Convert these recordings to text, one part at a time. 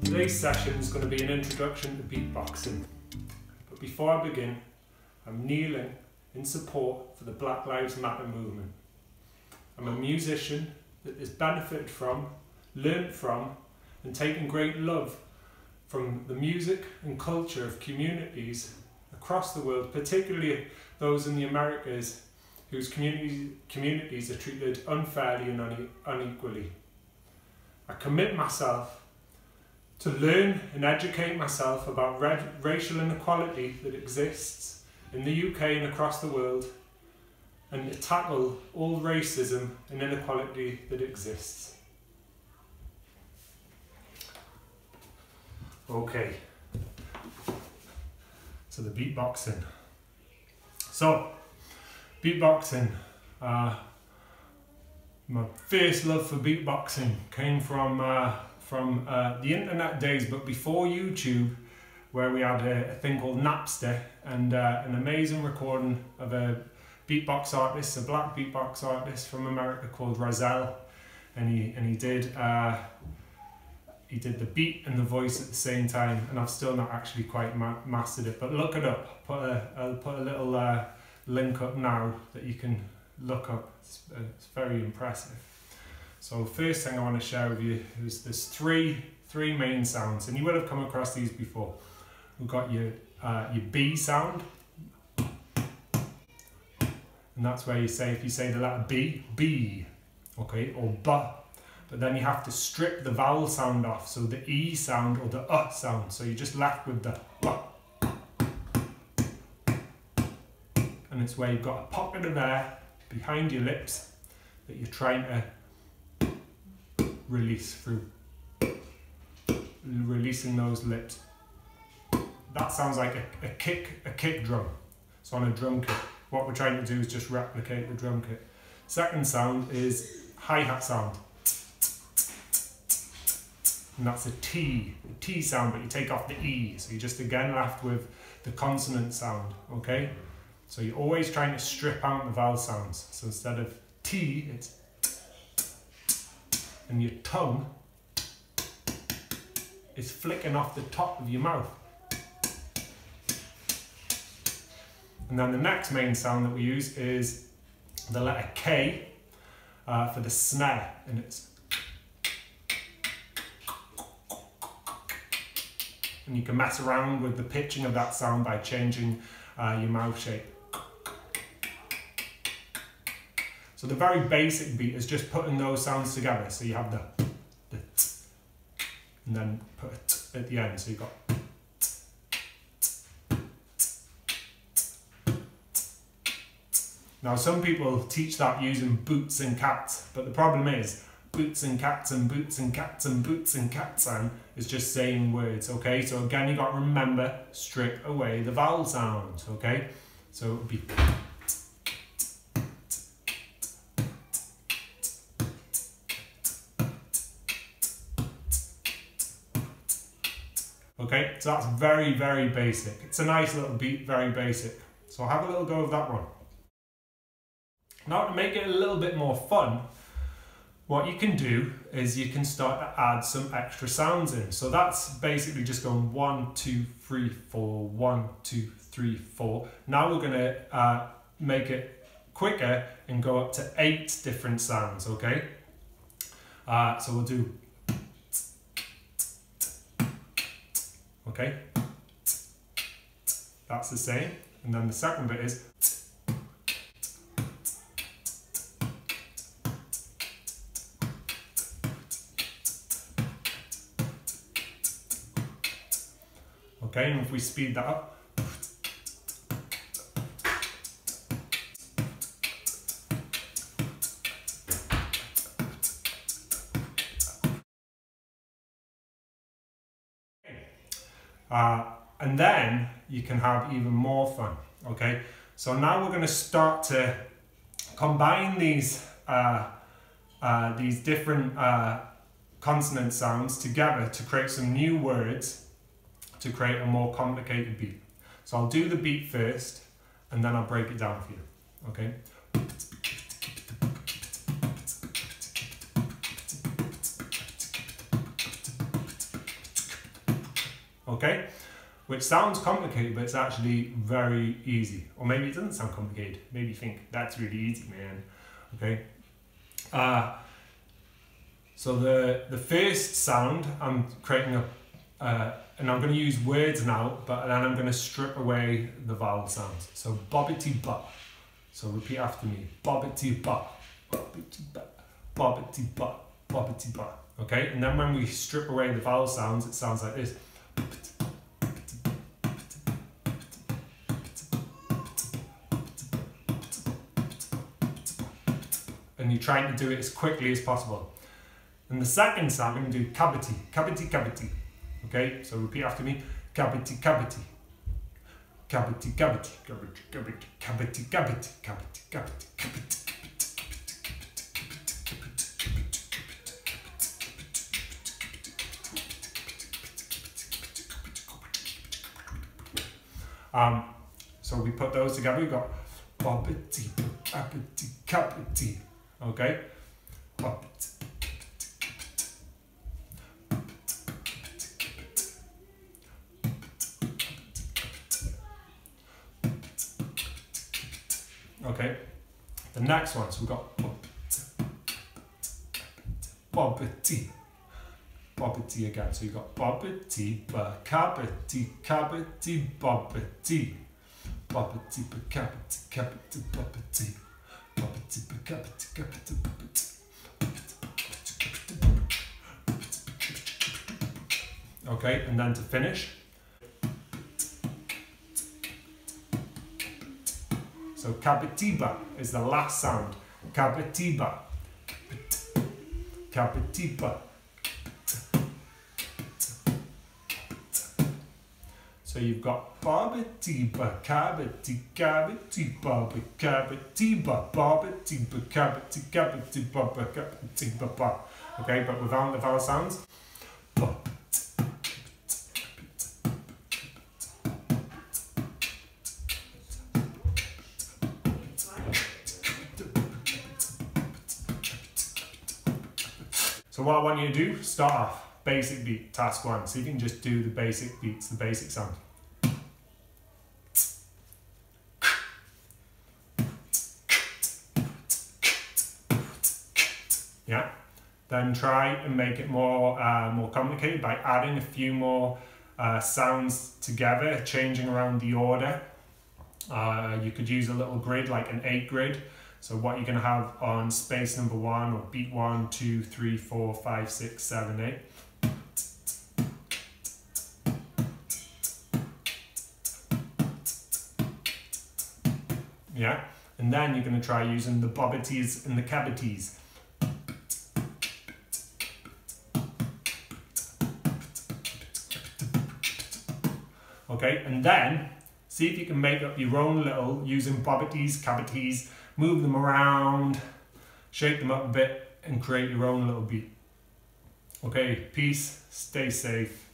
Today's session is going to be an introduction to beatboxing. But before I begin, I'm kneeling in support for the Black Lives Matter movement. I'm a musician that has benefited from, learnt from, and taken great love from the music and culture of communities across the world, particularly those in the Americas whose communities are treated unfairly and unequally. I commit myself to learn and educate myself about racial inequality that exists in the UK and across the world, and to tackle all racism and inequality that exists. Okay, so the beatboxing. So, beatboxing. My first love for beatboxing came from the internet days, but before YouTube, where we had a thing called Napster, and an amazing recording of a beatbox artist, a black beatbox artist from America called Rahzel, and he did the beat and the voice at the same time, and I've still not actually quite mastered it, but look it up. I'll put a little link up now that you can look up. It's very impressive. So first thing I want to share with you is there's three main sounds, and you will have come across these before. We've got your B sound, and that's where if you say the letter B, B, okay, or B. But then you have to strip the vowel sound off, so the E sound or the sound. So you're just left with the B. And it's where you've got a pocket of air behind your lips that you're trying to release through releasing those lips. That sounds like a kick drum. So on a drum kit, what we're trying to do is just replicate the drum kit. Second sound is hi-hat sound. And that's a T sound, but you take off the E. So you're just again left with the consonant sound, okay? So you're always trying to strip out the vowel sounds. So instead of T, it's T. And your tongue is flicking off the top of your mouth. And then the next main sound that we use is the letter K for the snare, and it's. And you can mess around with the pitching of that sound by changing your mouth shape. So the very basic beat is just putting those sounds together. So you have the t, and then put a t at the end. So you've got Now some people teach that using boots and cats, but the problem is boots and cats and boots and cats and boots and cats and is just saying words, okay? So again, you got to remember, strip away the vowel sounds, okay? So it would be. Okay, so that's very, very basic. It's a nice little beat, very basic. So have a little go of that one. Now to make it a little bit more fun, what you can do is you can start to add some extra sounds in. So that's basically just going 1, 2, 3, 4, 1, 2, 3, 4. Now we're gonna make it quicker and go up to 8 different sounds, okay? So we'll do, okay? That's the same. And then the second bit is, okay, and if we speed that up. And then you can have even more fun, okay? So now we're going to start to combine these different consonant sounds together to create some new words to create a more complicated beat. So I'll do the beat first, and then I'll break it down for you, okay? okay? Which sounds complicated, but it's actually very easy. Or maybe it doesn't sound complicated. Maybe you think, that's really easy, man, okay? So the first sound, I'm creating and I'm going to use words now, but then I'm going to strip away the vowel sounds. So bobbity ba. So repeat after me. Bobbity ba, bobbity ba, bobbity ba, bobbity ba. Okay, and then when we strip away the vowel sounds, it sounds like this. And you're trying to do it as quickly as possible. And the second sound, I'm going to do cavity, cavity, cavity. Okay, so repeat after me. Cavity, cavity. Cavity, cavity, cavity, cavity, cavity, cavity, cavity, cavity, cavity. So we put those together, we've got bobbity, cavity, cavity. Okay? Bobbity. Okay, the next one, so we've got bobbity, bobbity again. So you've got bobbity, cavity, cavity, bobbity, bobbity, cavity, cavity, bobbity, bobbity, cavity, cavity, bobbity. Okay, and then to finish. So capitiba is the last sound. Capitiba. Capitiba. So you've got bobitiba, cabity, cabity, bobby, cabitiba, bobitiba, cabity, cabity, bobba, cabity, bobba. Okay, but without the vowel sounds. So what I want you to do, start off, basic beat, task one. So you can just do the basic beats, the basic sound. Yeah. Then try and make it more complicated by adding a few more sounds together, changing around the order. You could use a little grid, like an 8 grid. So what you're going to have on space number 1 or beat 1, 2, 3, 4, 5, 6, 7, 8. Yeah, and then you're going to try using the bobbities and the cavities. Okay, and then see if you can make up your own little, using bobbities, cavities, move them around, shake them up a bit, and create your own little beat. Okay, peace, stay safe,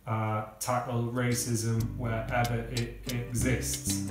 tackle racism wherever it exists.